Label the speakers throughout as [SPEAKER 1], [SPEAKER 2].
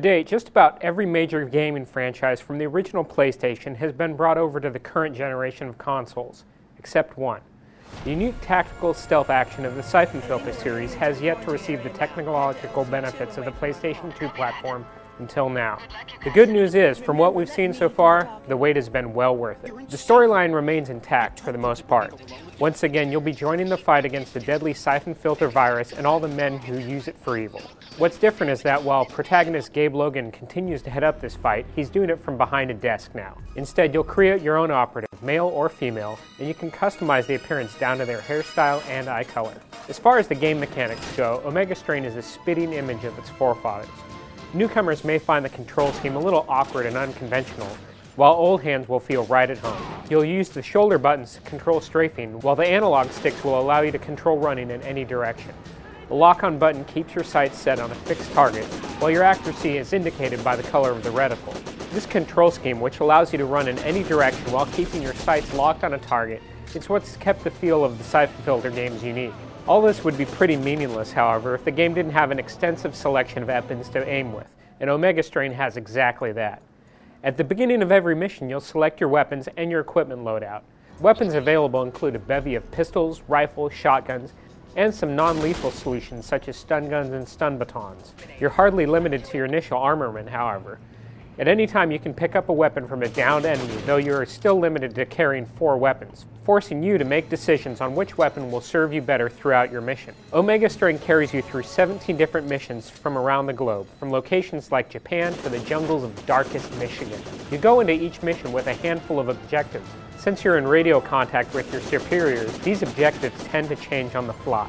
[SPEAKER 1] date, just about every major gaming franchise from the original PlayStation has been brought over to the current generation of consoles, except one. The unique tactical stealth action of the Syphon Filter series has yet to receive the technological benefits of the PlayStation 2 platform until now. The good news is, from what we've seen so far, the wait has been well worth it. The storyline remains intact for the most part. Once again, you'll be joining the fight against the deadly Syphon Filter virus and all the men who use it for evil. What's different is that while protagonist Gabe Logan continues to head up this fight, he's doing it from behind a desk now. Instead, you'll create your own operative, male or female, and you can customize the appearance down to their hairstyle and eye color. As far as the game mechanics go, Omega Strain is a spitting image of its forefathers. Newcomers may find the control scheme a little awkward and unconventional, while old hands will feel right at home. You'll use the shoulder buttons to control strafing, while the analog sticks will allow you to control running in any direction. The lock-on button keeps your sights set on a fixed target, while your accuracy is indicated by the color of the reticle. This control scheme, which allows you to run in any direction while keeping your sights locked on a target, is what's kept the feel of the Syphon Filter games unique. All this would be pretty meaningless, however, if the game didn't have an extensive selection of weapons to aim with, and Omega Strain has exactly that. At the beginning of every mission, you'll select your weapons and your equipment loadout. Weapons available include a bevy of pistols, rifles, shotguns, and some non-lethal solutions such as stun guns and stun batons. You're hardly limited to your initial armament, however. At any time you can pick up a weapon from a downed enemy, though you are still limited to carrying 4 weapons, forcing you to make decisions on which weapon will serve you better throughout your mission. Omega Strain carries you through 17 different missions from around the globe, from locations like Japan to the jungles of darkest Michigan. You go into each mission with a handful of objectives. Since you're in radio contact with your superiors, these objectives tend to change on the fly.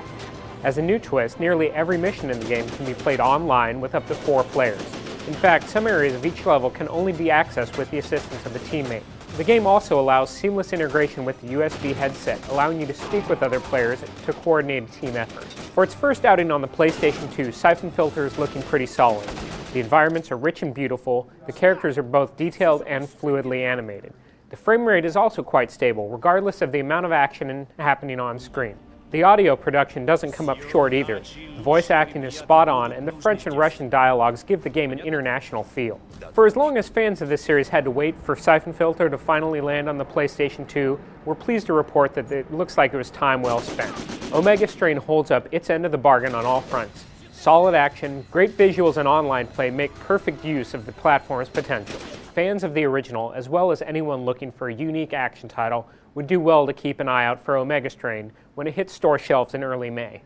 [SPEAKER 1] As a new twist, nearly every mission in the game can be played online with up to 4 players. In fact, some areas of each level can only be accessed with the assistance of a teammate. The game also allows seamless integration with the USB headset, allowing you to speak with other players to coordinate a team effort. For its first outing on the PlayStation 2, Syphon Filter is looking pretty solid. The environments are rich and beautiful, the characters are both detailed and fluidly animated. The frame rate is also quite stable, regardless of the amount of action happening on screen. The audio production doesn't come up short either. The voice acting is spot on, and the French and Russian dialogues give the game an international feel. For as long as fans of this series had to wait for Syphon Filter to finally land on the PlayStation 2, we're pleased to report that it looks like it was time well spent. Omega Strain holds up its end of the bargain on all fronts. Solid action, great visuals, and online play make perfect use of the platform's potential. Fans of the original, as well as anyone looking for a unique action title, would do well to keep an eye out for Omega Strain when it hits store shelves in early May.